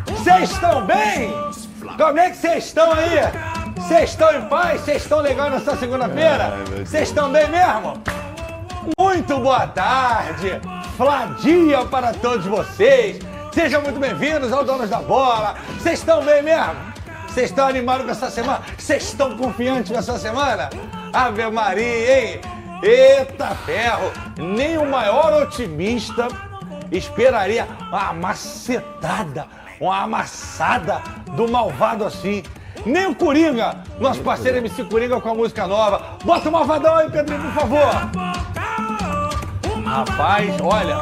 Vocês estão bem? Como é que vocês estão aí? Vocês estão em paz? Vocês estão legais nessa segunda-feira? Vocês estão bem mesmo? Muito boa tarde! Fladia para todos vocês! Sejam muito bem-vindos ao Donos da Bola! Vocês estão bem mesmo? Vocês estão animados com essa semana? Vocês estão confiantes nessa semana? Ave Maria, hein? Eita ferro! Nem o maior otimista esperaria uma macetada, uma amassada do malvado assim. Nem o Coringa, nosso parceiro MC Coringa com a música nova. Bota o malvadão aí, Pedrinho, por favor. Rapaz, olha,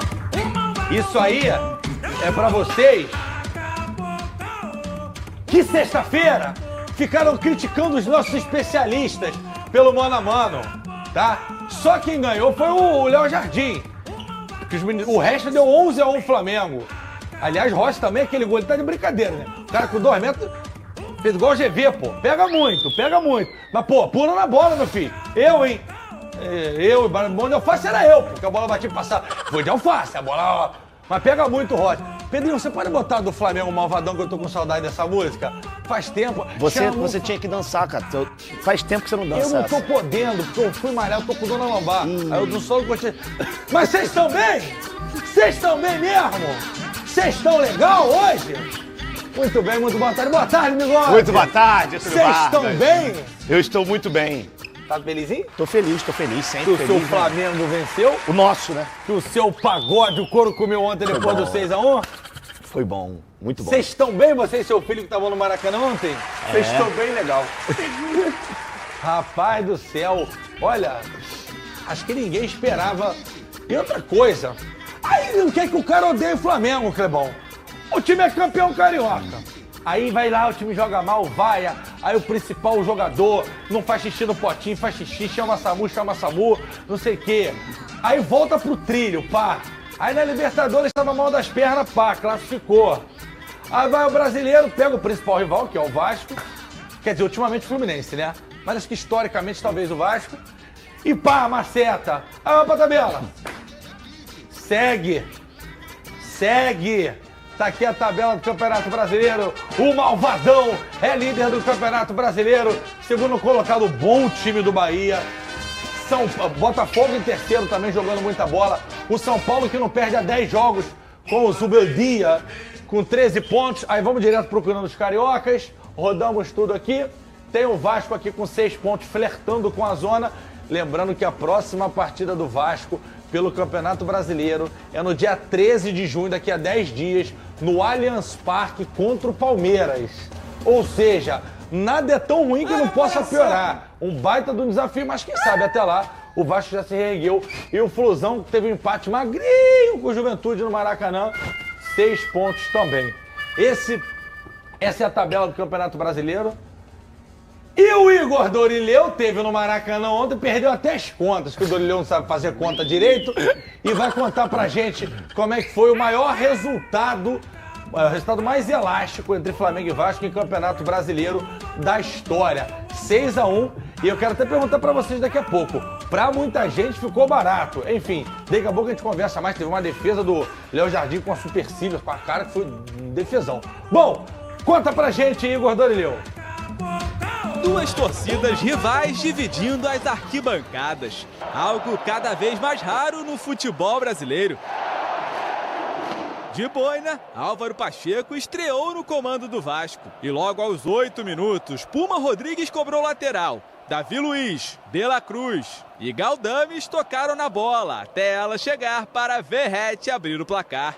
isso aí é pra vocês que sexta-feira ficaram criticando os nossos especialistas pelo mano a mano, tá? Só quem ganhou foi o Léo Jardim. O resto deu 11-1 Flamengo. Aliás, Rossi também, aquele gol, ele tá de brincadeira, né? O cara com 2 metros fez igual o GV, pô. Pega muito, pega muito. Mas, pô, pula na bola, meu filho. Eu, hein? Eu, bom de alface era eu, porque a bola batia e passava. Foi de alface, a bola... Mas pega muito, Rossi. Pedrinho, você pode botar do Flamengo o Malvadão, que eu tô com saudade dessa música? Faz tempo. Você tinha que dançar, cara. Faz tempo que você não dança. Eu não tô podendo, porque eu fui malhar, eu tô com dor na lombar. Aí eu não sou gostei. Mas vocês estão bem? Vocês estão bem mesmo? Vocês estão legal hoje? Muito bem, muito boa tarde. Boa tarde, Migode. Muito boa tarde, vocês estão bem? Eu estou muito bem. Tá felizinho? Tô feliz, sempre que feliz. O seu Flamengo venceu? O nosso, né? Que o seu pagode, o couro comeu ontem depois do 6-1? Foi bom, muito bom. Vocês estão bem, você e seu filho que estavam no Maracanã ontem? Vocês estão bem legal. Rapaz do céu, olha, acho que ninguém esperava. E outra coisa, aí não quer que o cara odeie o Flamengo, Clebão. O time é campeão carioca. Aí vai lá, o time joga mal, vaia. Aí o principal jogador não faz xixi no potinho, faz xixi, chama SAMU, não sei o quê. Aí volta pro trilho, pá. Aí na Libertadores estava mal das pernas, pá, classificou. Aí vai o brasileiro, pega o principal rival, que é o Vasco. Quer dizer, ultimamente o Fluminense, né? Mas acho que historicamente talvez o Vasco. E pá, maceta. Aí vai pra tabela. Segue. Tá aqui a tabela do Campeonato Brasileiro. O Malvadão é líder do Campeonato Brasileiro. Segundo colocado, bom time do Bahia. Botafogo em terceiro também jogando muita bola. O São Paulo que não perde há 10 jogos com o Zubeldia com 13 pontos. Aí vamos direto procurando os cariocas. Rodamos tudo aqui. Tem o Vasco aqui com 6 pontos, flertando com a zona. Lembrando que a próxima partida do Vasco pelo Campeonato Brasileiro é no dia 13 de junho, daqui a 10 dias, no Allianz Parque contra o Palmeiras. Ou seja, nada é tão ruim que não possa piorar. Um baita do desafio, mas quem sabe até lá o Vasco já se reergueu. E o Flusão teve um empate magrinho com o Juventude no Maracanã, 6 pontos também. Essa é a tabela do Campeonato Brasileiro. E o Igor Dorileu teve no Maracanã ontem, perdeu até as contas, que o Dorileu não sabe fazer conta direito, e vai contar pra gente como é que foi o maior resultado, o resultado mais elástico entre Flamengo e Vasco em Campeonato Brasileiro da história. 6-1, e eu quero até perguntar pra vocês daqui a pouco, pra muita gente ficou barato, enfim, daqui a pouco a gente conversa mais, teve uma defesa do Léo Jardim com a supercílios, com a cara que foi um defesão. Bom, conta pra gente, Igor Dorileu. Duas torcidas rivais dividindo as arquibancadas. Algo cada vez mais raro no futebol brasileiro. De boina, Álvaro Pacheco estreou no comando do Vasco. E logo aos 8 minutos, Puma Rodrigues cobrou lateral. Davi Luiz, De La Cruz e Galdames tocaram na bola até ela chegar para Verratti abrir o placar.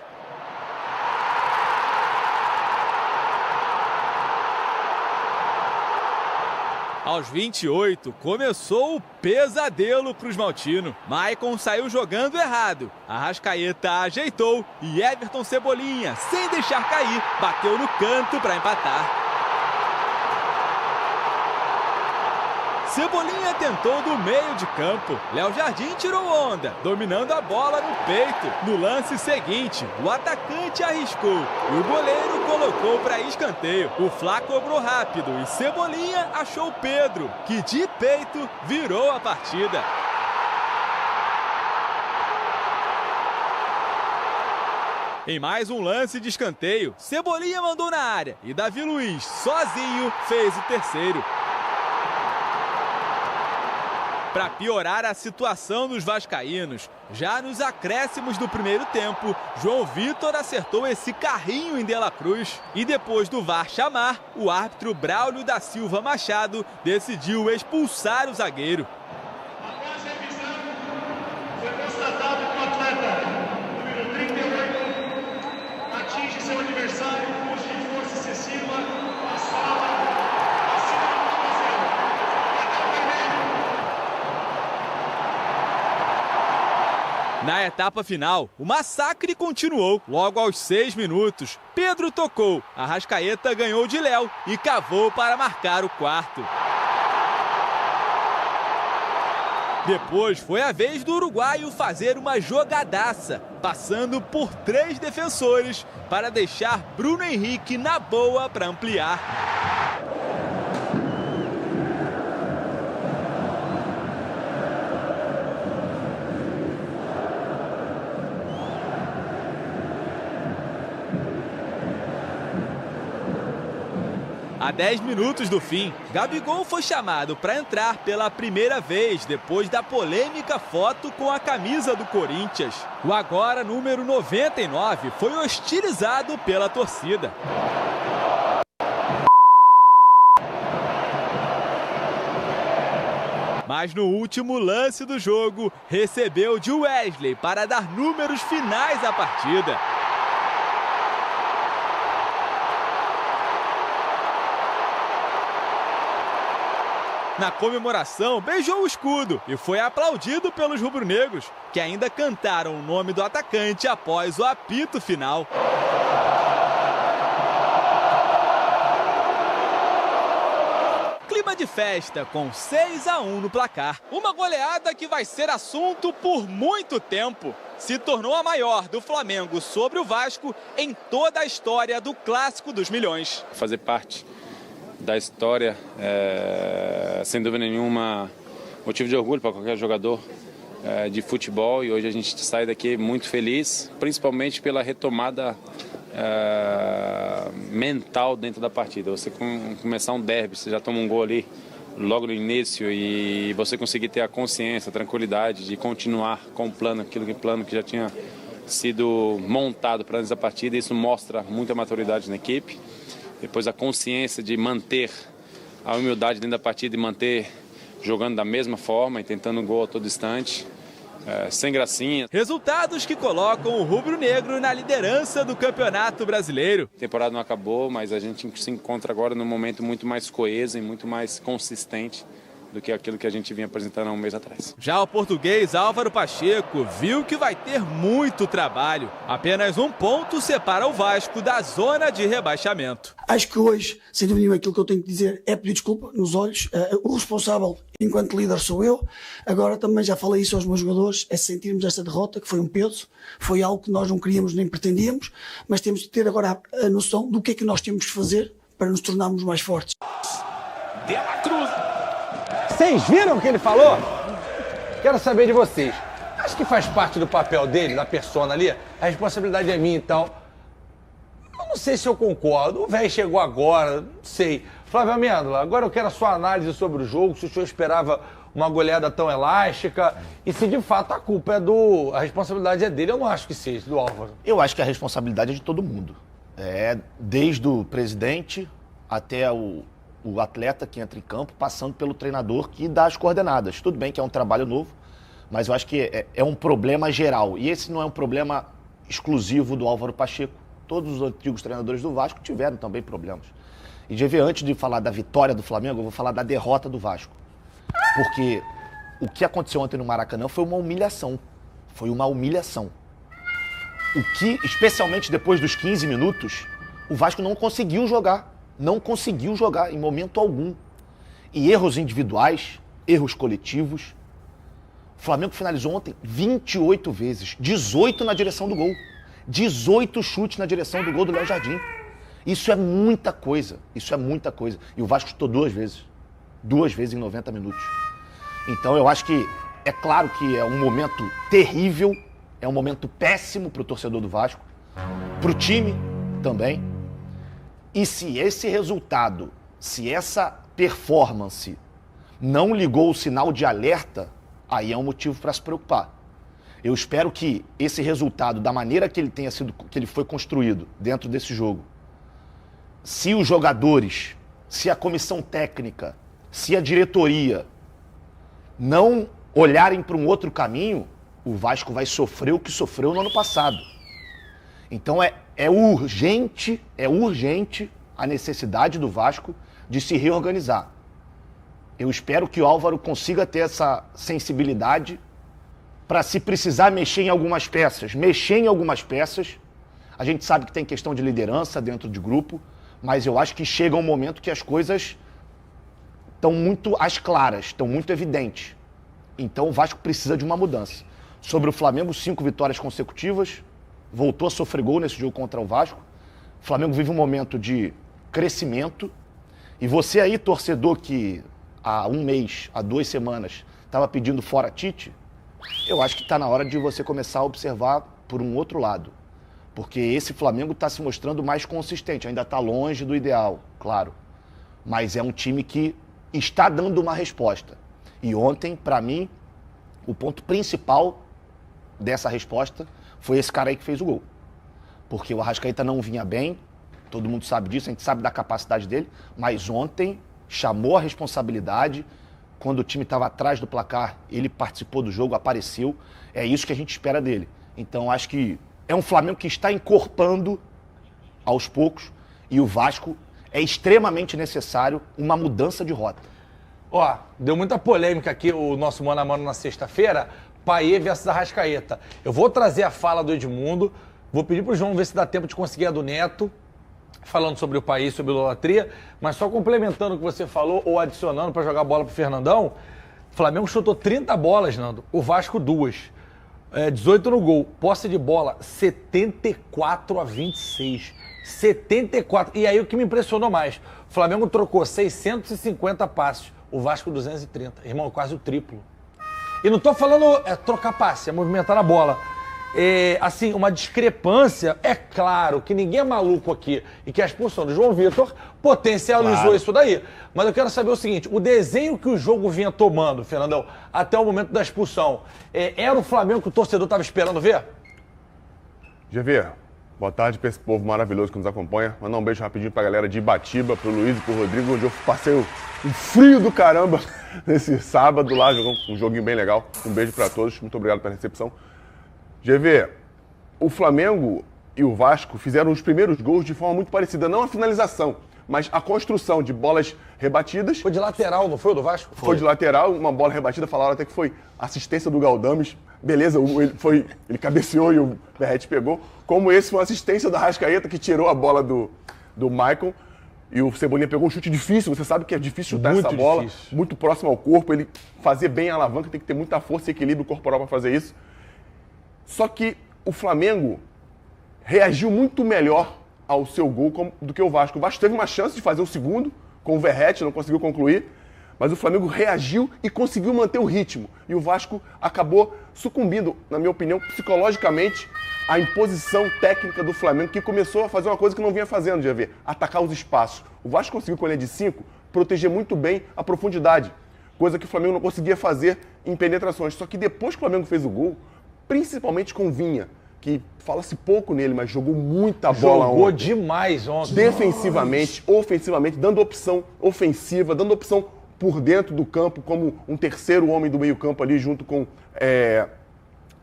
Aos 28, começou o pesadelo para os maltinos. Maicon saiu jogando errado. Arrascaeta ajeitou e Everton Cebolinha, sem deixar cair, bateu no canto para empatar. Cebolinha tentou do meio de campo. Léo Jardim tirou onda, dominando a bola no peito. No lance seguinte, o atacante arriscou e o goleiro colocou para escanteio. O Fla cobrou rápido e Cebolinha achou Pedro, que de peito virou a partida. Em mais um lance de escanteio, Cebolinha mandou na área e Davi Luiz, sozinho, fez o terceiro. Para piorar a situação dos vascaínos, já nos acréscimos do primeiro tempo, João Vitor acertou esse carrinho em De La Cruz. E depois do VAR chamar, o árbitro Braulio da Silva Machado decidiu expulsar o zagueiro. Após a revisão, foi constatado que o atleta número 38 atinge seu adversário com uso de força excessiva, a falta acima do tornozelo. Cartão vermelho. Na etapa final, o massacre continuou. Logo aos 6 minutos, Pedro tocou, Arrascaeta ganhou de Léo e cavou para marcar o quarto. Depois foi a vez do uruguaio fazer uma jogadaça, passando por 3 defensores para deixar Bruno Henrique na boa para ampliar. A 10 minutos do fim, Gabigol foi chamado para entrar pela primeira vez depois da polêmica foto com a camisa do Corinthians. O agora número 99 foi hostilizado pela torcida. Mas no último lance do jogo, recebeu de Wesley para dar números finais à partida. Na comemoração, beijou o escudo e foi aplaudido pelos rubro-negros, que ainda cantaram o nome do atacante após o apito final. Clima de festa com 6-1 no placar. Uma goleada que vai ser assunto por muito tempo. Se tornou a maior do Flamengo sobre o Vasco em toda a história do Clássico dos Milhões. Fazer parte da história sem dúvida nenhuma, motivo de orgulho para qualquer jogador de futebol, e hoje a gente sai daqui muito feliz, principalmente pela retomada mental dentro da partida. Você começar um derby, você já toma um gol ali logo no início e você conseguir ter a consciência, a tranquilidade de continuar com o plano, plano que já tinha sido montado para antes da partida, isso mostra muita maturidade na equipe. Depois a consciência de manter a humildade dentro da partida e manter jogando da mesma forma e tentando um gol a todo instante, sem gracinha. Resultados que colocam o rubro-negro na liderança do Campeonato Brasileiro. A temporada não acabou, mas a gente se encontra agora num momento muito mais coeso e muito mais consistente do que aquilo que a gente vinha apresentando há um mês atrás. Já o português Álvaro Pacheco viu que vai ter muito trabalho. Apenas um ponto separa o Vasco da zona de rebaixamento. Acho que hoje, sem dúvida nenhuma, aquilo que eu tenho que dizer é pedir desculpa nos olhos. O responsável, enquanto líder, sou eu. Agora também já falei isso aos meus jogadores, é sentirmos esta derrota, que foi um peso, foi algo que nós não queríamos nem pretendíamos, mas temos de ter agora a noção do que é que nós temos de fazer para nos tornarmos mais fortes. De La Cruz. Vocês viram o que ele falou? Quero saber de vocês. Acho que faz parte do papel dele, da persona ali. A responsabilidade é minha e tal. Eu não sei se eu concordo. O velho chegou agora, não sei. Flávio Amêndola, agora eu quero a sua análise sobre o jogo, se o senhor esperava uma goleada tão elástica e se de fato a culpa é a responsabilidade é dele. Eu não acho que seja, do Álvaro. Eu acho que a responsabilidade é de todo mundo. Desde o presidente até o atleta que entra em campo, passando pelo treinador que dá as coordenadas. Tudo bem que é um trabalho novo, mas eu acho que é um problema geral. E esse não é um problema exclusivo do Álvaro Pacheco. Todos os antigos treinadores do Vasco tiveram também problemas. E de ver, antes de falar da vitória do Flamengo, eu vou falar da derrota do Vasco. Porque o que aconteceu ontem no Maracanã foi uma humilhação. Foi uma humilhação. O que, especialmente depois dos 15 minutos, o Vasco não conseguiu jogar. Não conseguiu jogar em momento algum. E erros individuais erros coletivos. O Flamengo finalizou ontem 28 vezes, 18 na direção do gol. 18 chutes na direção do gol do Léo Jardim. Isso é muita coisa, isso é muita coisa. E o Vasco chutou 2 vezes. 2 vezes em 90 minutos. Então eu acho que, é claro que é um momento terrível, é um momento péssimo para o torcedor do Vasco, para o time também. E se esse resultado, se essa performance não ligou o sinal de alerta, aí é um motivo para se preocupar. Eu espero que esse resultado, da maneira que ele tenha sido, que ele foi construído dentro desse jogo, se os jogadores, se a comissão técnica, se a diretoria não olharem para um outro caminho, o Vasco vai sofrer o que sofreu no ano passado. Então é urgente a necessidade do Vasco de se reorganizar. Eu espero que o Álvaro consiga ter essa sensibilidade para, se precisar mexer em algumas peças. A gente sabe que tem questão de liderança dentro de grupo, mas eu acho que chega um momento que as coisas estão muito às claras, estão muito evidentes. Então o Vasco precisa de uma mudança. Sobre o Flamengo, 5 vitórias consecutivas, voltou a sofrer gol nesse jogo contra o Vasco. O Flamengo vive um momento de crescimento. E você aí, torcedor, que há um mês, há 2 semanas, estava pedindo fora Tite, eu acho que está na hora de você começar a observar por um outro lado. Porque esse Flamengo está se mostrando mais consistente, ainda está longe do ideal, claro. Mas é um time que está dando uma resposta. E ontem, para mim, o ponto principal dessa resposta foi esse cara aí que fez o gol. Porque o Arrascaeta não vinha bem, todo mundo sabe disso, a gente sabe da capacidade dele, mas ontem chamou a responsabilidade. Quando o time estava atrás do placar, ele participou do jogo, apareceu. É isso que a gente espera dele. Então, acho que é um Flamengo que está encorpando aos poucos, e o Vasco é extremamente necessário uma mudança de rota. Ó, deu muita polêmica aqui o nosso mano a mano na sexta-feira, Payet versus Arrascaeta. Eu vou trazer a fala do Edmundo, vou pedir pro João ver se dá tempo de conseguir a do Neto, falando sobre o Payet, sobre a idolatria, mas só complementando o que você falou, ou adicionando para jogar bola pro Fernandão, o Flamengo chutou 30 bolas, Nando, o Vasco 2. 18 no gol, posse de bola 74-26. 74. E aí o que me impressionou mais, o Flamengo trocou 650 passes, o Vasco 230. Irmão, quase o triplo. E não tô falando trocar passe, é movimentar a bola. Assim, uma discrepância, é claro que ninguém é maluco aqui e que a expulsão do João Vitor potencializou isso daí. Mas eu quero saber o seguinte, o desenho que o jogo vinha tomando, Fernandão, até o momento da expulsão, era o Flamengo que o torcedor estava esperando ver? GV, boa tarde para esse povo maravilhoso que nos acompanha. Mandar um beijo rapidinho pra galera de Ibatiba, pro Luiz e pro Rodrigo, onde eu passei um frio do caramba nesse sábado lá, jogou um joguinho bem legal. Um beijo para todos, muito obrigado pela recepção. GV, o Flamengo e o Vasco fizeram os primeiros gols de forma muito parecida. Não a finalização, mas a construção de bolas rebatidas. Foi de lateral, não foi o do Vasco? Foi de lateral, uma bola rebatida. Falaram até que foi assistência do Galdames. Beleza, ele cabeceou e o Verratti pegou. Como esse foi uma assistência da Arrascaeta, que tirou a bola do Maicon. E o Cebolinha pegou um chute difícil. Você sabe que é difícil chutar essa bola. Difícil. Muito próximo ao corpo. Ele fazer bem a alavanca, tem que ter muita força e equilíbrio corporal para fazer isso. Só que o Flamengo reagiu muito melhor ao seu gol do que o Vasco. O Vasco teve uma chance de fazer o segundo com o Verratti, não conseguiu concluir, mas o Flamengo reagiu e conseguiu manter o ritmo. E o Vasco acabou sucumbindo, na minha opinião, psicologicamente, à imposição técnica do Flamengo, que começou a fazer uma coisa que não vinha fazendo, já ver, atacar os espaços. O Vasco conseguiu, com a linha de 5, proteger muito bem a profundidade, coisa que o Flamengo não conseguia fazer em penetrações. Só que depois que o Flamengo fez o gol, principalmente com o Vinha, que fala-se pouco nele, mas jogou muita bola ontem. Jogou demais ontem. Defensivamente, ofensivamente, dando opção ofensiva, dando opção por dentro do campo, como um terceiro homem do meio campo ali, junto com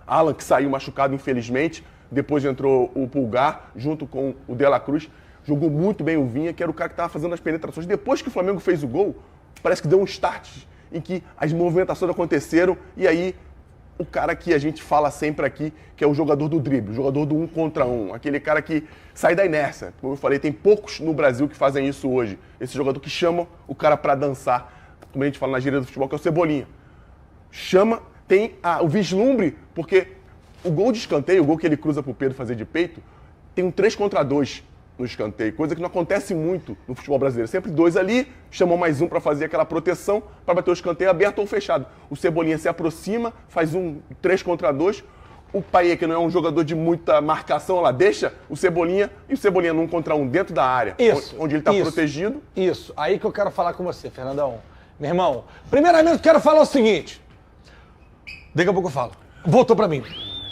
Alan, que saiu machucado, infelizmente. Depois entrou o Pulgar, junto com o De La Cruz. Jogou muito bem o Vinha, que era o cara que estava fazendo as penetrações. Depois que o Flamengo fez o gol, parece que deu um start em que as movimentações aconteceram e aí o cara que a gente fala sempre aqui, que é o jogador do drible, o jogador do 1 contra 1, aquele cara que sai da inércia. Como eu falei, tem poucos no Brasil que fazem isso hoje. Esse jogador que chama o cara para dançar. como a gente fala na gíria do futebol, que é o Cebolinha. Chama, tem o vislumbre, porque o gol de escanteio, o gol que ele cruza pro Pedro fazer de peito, tem um 3 contra 2 no escanteio, coisa que não acontece muito no futebol brasileiro. Sempre 2 ali, chamam mais um para fazer aquela proteção, para bater o escanteio aberto ou fechado. O Cebolinha se aproxima, faz um 3 contra 2. O Payet, que não é um jogador de muita marcação, ela deixa o Cebolinha e o Cebolinha num contra um dentro da área, onde ele está protegido. Isso, aí que eu quero falar com você, Fernandão. Meu irmão, primeiramente eu quero falar o seguinte. Daqui a pouco eu falo. Voltou pra mim.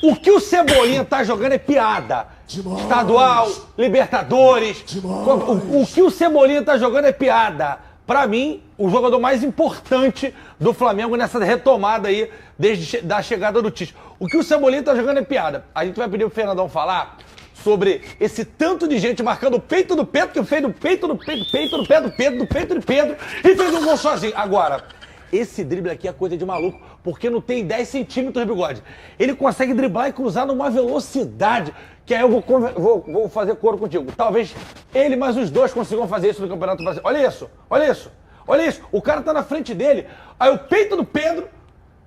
O que o Cebolinha tá jogando é piada. Demais. Estadual, Libertadores. O que o Cebolinha tá jogando é piada. Pra mim, o jogador mais importante do Flamengo nessa retomada aí, desde a chegada do Tite. O que o Cebolinha tá jogando é piada. A gente vai pedir pro Fernandão falar sobre esse tanto de gente marcando o peito do Pedro, que fez do peito do Pedro, peito do pé do Pedro, do peito do Pedro, e fez um gol sozinho. Agora, esse drible aqui é coisa de maluco, porque não tem 10 centímetros de bigode. Ele consegue driblar e cruzar numa velocidade que aí eu vou fazer coro contigo. Talvez ele mais os dois consigam fazer isso no Campeonato Brasileiro. Olha isso, olha isso, olha isso. O cara tá na frente dele, aí o peito do Pedro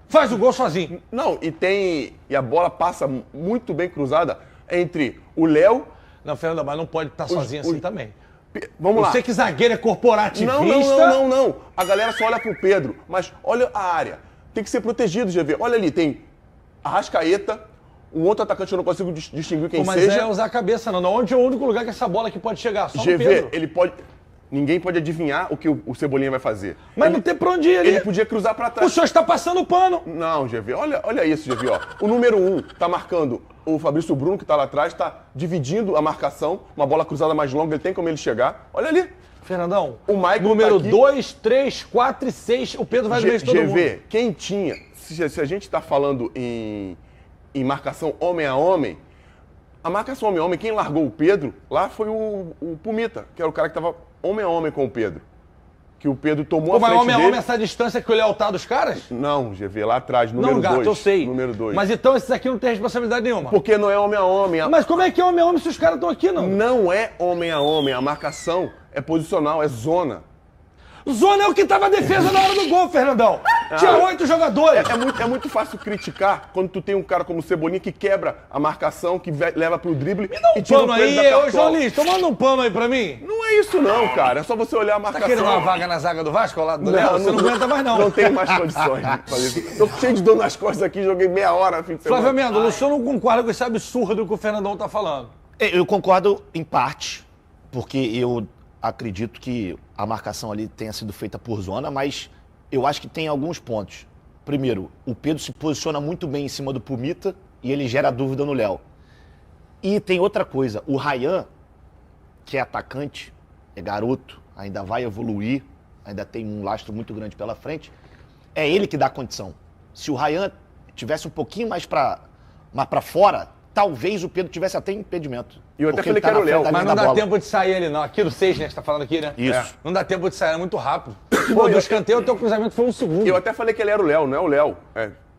faz o gol sozinho. Não, e a bola passa muito bem cruzada entre o Léo... Não, Fernando, mas não pode estar sozinho assim também. Vamos lá. Você que zagueiro é corporativista... Não. A galera só olha pro Pedro, mas olha a área. Tem que ser protegido, GV. Olha ali, tem Arrascaeta, um outro atacante que eu não consigo distinguir quem mas seja. Mas é usar a cabeça, não. Onde é o único lugar que essa bola aqui pode chegar? Só GV, no Pedro. ele pode... Ninguém pode adivinhar o que o Cebolinha vai fazer. Mas não tem pra onde ir ali. Ele podia cruzar pra trás. O senhor está passando o pano. Não, GV, olha isso, GV, ó. O número 1 tá marcando o Fabrício Bruno, que tá lá atrás, tá dividindo a marcação, uma bola cruzada mais longa, ele tem como ele chegar. Olha ali. Fernandão, o Michael número tá 2, 3, 4 e 6, o Pedro vai no meio de todo mundo. GV, quem tinha, se a gente tá falando em marcação homem a homem, a marcação homem a homem, quem largou o Pedro lá foi o Pumita, que era o cara que tava homem a homem com o Pedro. Que o Pedro tomou a frente homem dele. a homem essa distância que o Léo tá dos caras? Não, GV, lá atrás, número 2. Não, gato, eu sei. Número 2. Mas então esses aqui não tem responsabilidade nenhuma. Porque não é homem a homem. Mas como é que é homem a homem se os caras estão aqui, não? Não é homem a homem, a marcação é posicional, é zona. Zona é o que tava a defesa na hora do gol, Fernandão. Tinha 8 jogadores. É muito fácil criticar quando tu tem um cara como o Cebolinha que quebra a marcação, que leva pro drible e tira o Pedro da cartola. Ô, João Lins, manda um pano aí pra mim. Não é isso não, cara. É só você olhar a marcação. Tá querendo uma vaga na zaga do Vasco ao lado do Léo? Você não aguenta mais, não. Não tenho mais condições de fazer isso. Tô cheio de dor nas costas aqui, joguei meia hora no fim de semana. Flávio Mendes, o senhor não concorda com esse absurdo que o Fernandão tá falando? Eu concordo em parte, porque eu acredito que a marcação ali tenha sido feita por zona, mas eu acho que tem alguns pontos. Primeiro, o Pedro se posiciona muito bem em cima do Pumita e ele gera dúvida no Léo. E tem outra coisa, o Ryan, que é atacante, é garoto, ainda vai evoluir, ainda tem um lastro muito grande pela frente, é ele que dá condição. Se o Ryan tivesse um pouquinho mais pra fora, talvez o Pedro tivesse até impedimento. E eu até falei que era o Léo. Mas não dá tempo de sair ele, não. Aqui do 6, né? Você tá falando aqui, né? Isso. Não dá tempo de sair, é muito rápido. Pô, do escanteio, o teu cruzamento foi um segundo. Eu até falei que ele era o Léo, não é o Léo.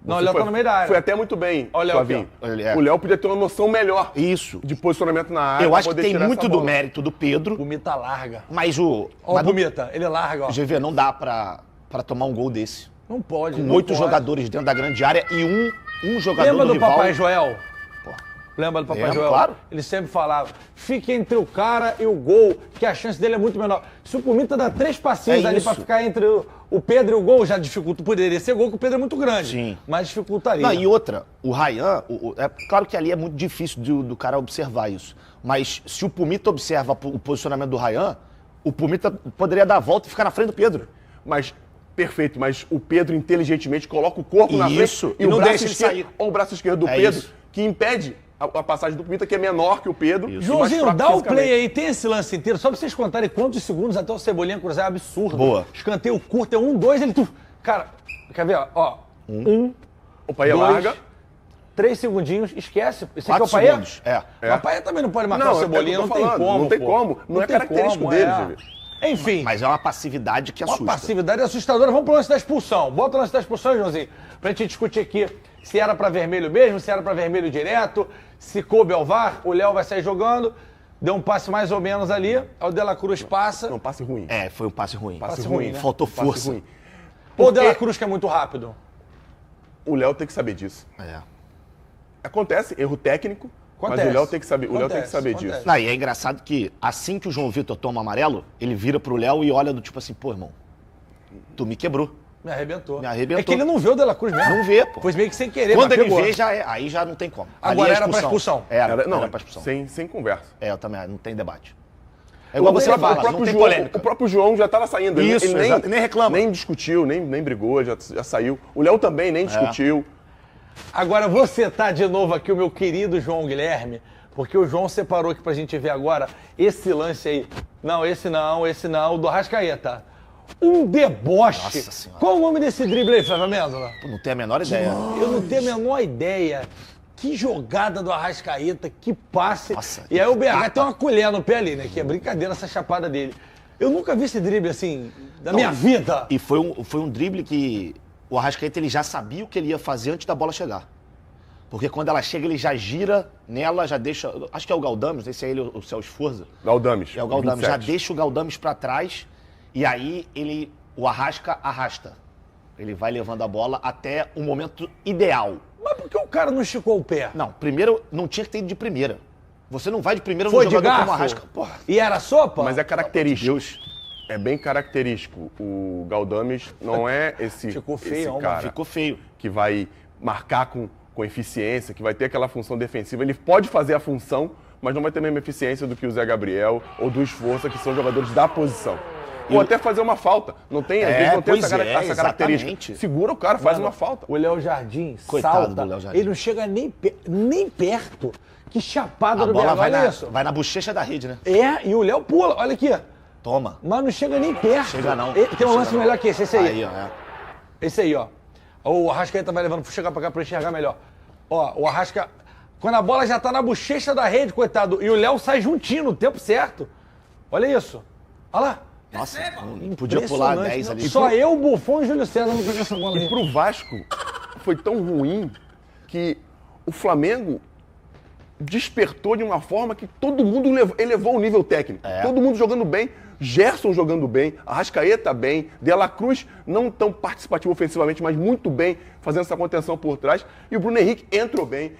Não, o Léo tá no meio da área. Foi até muito bem, Flavinho. O Léo podia ter uma noção melhor Isso. de posicionamento na área. Eu acho que tem muito do mérito do Pedro. O Pumita larga. Mas o... Ó, o Pumita, ele larga, ó. GV, não dá pra tomar um gol desse. Não pode, Com 8 jogadores dentro da grande área e um jogador Lembra do rival. Papai Joel? Lembra do Papai Joel? Claro. Ele sempre falava, fique entre o cara e o gol, que a chance dele é muito menor. Se o Pumita dá 3 passinhos ali pra ficar entre o Pedro e o gol, já dificulta. Poderia ser gol, que o Pedro é muito grande. Sim. Mas dificultaria. Não, e outra, o Ryan, é claro que ali é muito difícil do cara observar isso. Mas se o Pumita observa o posicionamento do Ryan, o Pumita poderia dar a volta e ficar na frente do Pedro. Mas... Perfeito, mas o Pedro inteligentemente coloca o corpo na frente e não deixa ele sair. Ou o braço esquerdo do Pedro, que impede a passagem do Pumita, que é menor que o Pedro. Joãozinho, dá o play aí, tem esse lance inteiro, só pra vocês contarem quantos segundos até o Cebolinha cruzar, é absurdo. Boa. Escanteio curto, é 1, 2, ele... Cara, quer ver, ó? 1, o Payet larga. 3 segundinhos, esquece. Esse 4 aqui é o segundos. O Payet também não pode marcar o Cebolinha, não tem como. Não tem como, não é característico dele, gente. Enfim. Mas é uma passividade que assusta. Uma passividade assustadora. Vamos pro lance da expulsão. Bota o lance da expulsão, Joãozinho, pra gente discutir aqui se era pra vermelho mesmo, se era pra vermelho direto, se coube ao VAR, o Léo vai sair jogando, deu um passe mais ou menos ali, o De La Cruz passa. Não, passe ruim. Foi um passe ruim. Passe ruim, né? Faltou força. Ruim. Ou o Porque De La Cruz que é muito rápido? o Léo tem que saber disso. Acontece, erro técnico, mas Acontece. o Léo tem que saber, o Léo tem que saber Acontece. disso. Não, e é engraçado que assim que o João Vitor toma amarelo, ele vira pro Léo e olha do tipo assim, pô, irmão, tu me quebrou. Me arrebentou. Me arrebentou. É que ele não vê o De La Cruz mesmo. Não vê, pô. Foi meio que sem querer, Quando mas ele pegou. vê, aí já não tem como. Agora Ali é era pra expulsão. Era Não, pra expulsão. sem conversa. Eu também, não tem debate. É igual você o fala, próprio não tem João, polêmica. o próprio João já estava saindo. Isso, ele exato, nem reclama. Nem discutiu, nem brigou, já saiu. O Léo também nem discutiu. Agora você tá de novo aqui, o meu querido João Guilherme, porque o João separou aqui pra gente ver agora esse lance aí. Não, esse não, o do Arrascaeta. Um deboche. Nossa Senhora. Qual o nome desse drible aí, Flávio Amêndola? Pô, não tenho a menor ideia. Eu não tenho a menor ideia. Que jogada do Arrascaeta, que passe. Nossa, e aí o BH tapa. tem uma colher no pé ali, né? Que é brincadeira essa chapada dele. Eu nunca vi esse drible assim, da minha vida. E foi um drible que o Arrascaeta ele já sabia o que ele ia fazer antes da bola chegar. Porque quando ela chega, ele já gira nela, já deixa... Acho que é o Galdames, não sei se é ele ou se é o Sforza. Galdames. É o Galdames, 27. já deixa o Galdames pra trás e aí o Arrasca arrasta. Ele vai levando a bola até o momento ideal. Mas por que o cara não esticou o pé? Não, primeiro, não tinha que ter ido de primeira. Você não vai de primeira Foi no de jogador como garfo? Arrasca. Porra. E era sopa? Mas é característico. Deus. É bem característico. O Galdames não é esse, Ficou feio, esse mano. cara Ficou feio. que vai marcar com eficiência, que vai ter aquela função defensiva. Ele pode fazer a função, mas não vai ter a mesma eficiência do que o Zé Gabriel ou do Esforça, que são jogadores da posição. Ou até fazer uma falta. Não tem, às vezes não tem pois essa é, característica. exatamente. Segura o cara, faz Mano, uma falta. O Léo Jardim Coitado salta, do Léo Jardim. ele não chega nem perto. Que chapada A do bola BH, vai olha isso. vai na bochecha da rede, né? É, e o Léo pula, olha aqui. Toma. Mas não chega nem perto. Chega não. Tem um Chega lance não. melhor que esse aí. Aí, ó. É. Esse aí, ó. O Arrascaeta vai levando, chegar pra cá pra enxergar melhor. Ó, o Arrasca... Quando a bola já tá na bochecha da rede, coitado, e o Léo sai juntinho no tempo certo. Olha isso. Olha lá. Nossa, não podia pular Impressionante. 10 ali. Só eu, o Buffon e o Júlio César não pegam essa bola aí. Pro Vasco, foi tão ruim que o Flamengo despertou de uma forma que todo mundo elevou o nível técnico. Todo mundo jogando bem, Gerson jogando bem, Arrascaeta bem, De La Cruz não tão participativo ofensivamente, mas muito bem, fazendo essa contenção por trás. E o Bruno Henrique entrou bem,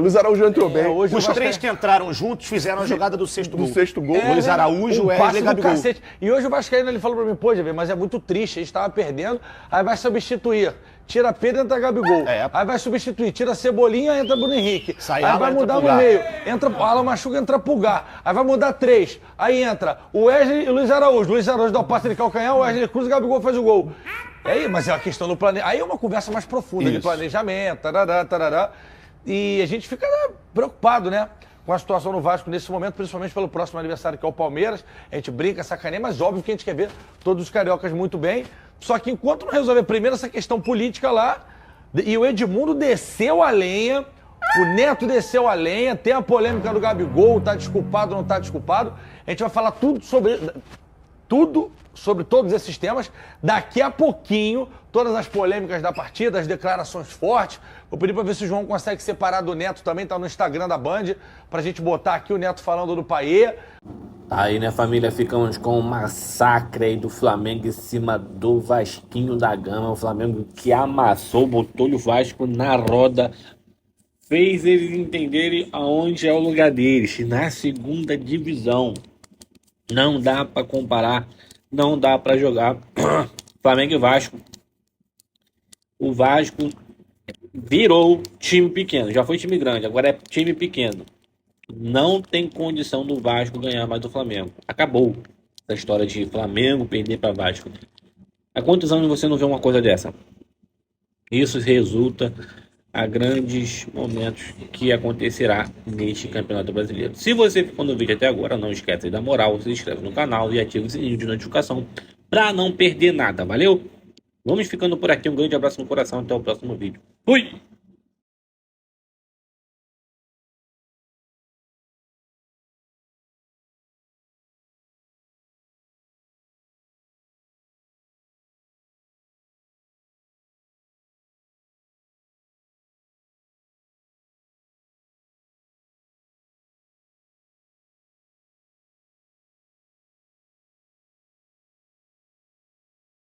Luiz Araújo entrou bem. hoje Os o Vasco três que entraram juntos fizeram a jogada do sexto do gol. sexto gol. Luiz Araújo, um Wesley passe e do Gabigol. cacete. E hoje o Vascaíno ele falou pra mim, pô, Javier, mas é muito triste, a gente tava perdendo, aí vai substituir. Tira Pedro, entra Gabigol. Aí vai substituir, tira Cebolinha, entra Bruno Henrique. Sai aí Alan, vai entra mudar no Pulgar. meio. Entra Alan Machuca, entra Pulgar. Aí vai mudar 3. Aí entra o Wesley e o Luiz Araújo. Luiz Araújo dá o passe de calcanhar, o Wesley cruza e o Gabigol faz o gol. Aí, mas é uma questão do planejamento. Aí é uma conversa mais profunda de planejamento, tarará. E a gente fica preocupado, né? Com a situação no Vasco nesse momento, principalmente pelo próximo aniversário que é o Palmeiras. A gente brinca, sacaneia, mas óbvio que a gente quer ver todos os cariocas muito bem. Só que enquanto não resolver primeiro essa questão política lá, e o Edmundo desceu a lenha, o Neto desceu a lenha, tem a polêmica do Gabigol, tá desculpado ou não tá desculpado. A gente vai falar tudo sobre todos esses temas. Daqui a pouquinho, todas as polêmicas da partida, as declarações fortes. Vou pedir para ver se o João consegue separar do Neto também, tá no Instagram da Band, pra gente botar aqui o Neto falando do Payet. Aí, né, família, ficamos com um massacre aí do Flamengo em cima do Vasquinho da Gama. O Flamengo que amassou, botou o Vasco na roda, fez eles entenderem aonde é o lugar deles, na segunda divisão. Não dá para comparar, não dá para jogar Flamengo e Vasco. O Vasco virou time pequeno, já foi time grande, agora é time pequeno. Não tem condição do Vasco ganhar mais do Flamengo. Acabou essa história de Flamengo perder para Vasco. Há quantos anos você não vê uma coisa dessa? Isso resulta a grandes momentos que acontecerá neste Campeonato Brasileiro. Se você ficou no vídeo até agora, não esquece de dar moral, se inscreve no canal e ativa o sininho de notificação para não perder nada, valeu? Vamos ficando por aqui, um grande abraço no coração, até o próximo vídeo. Fui!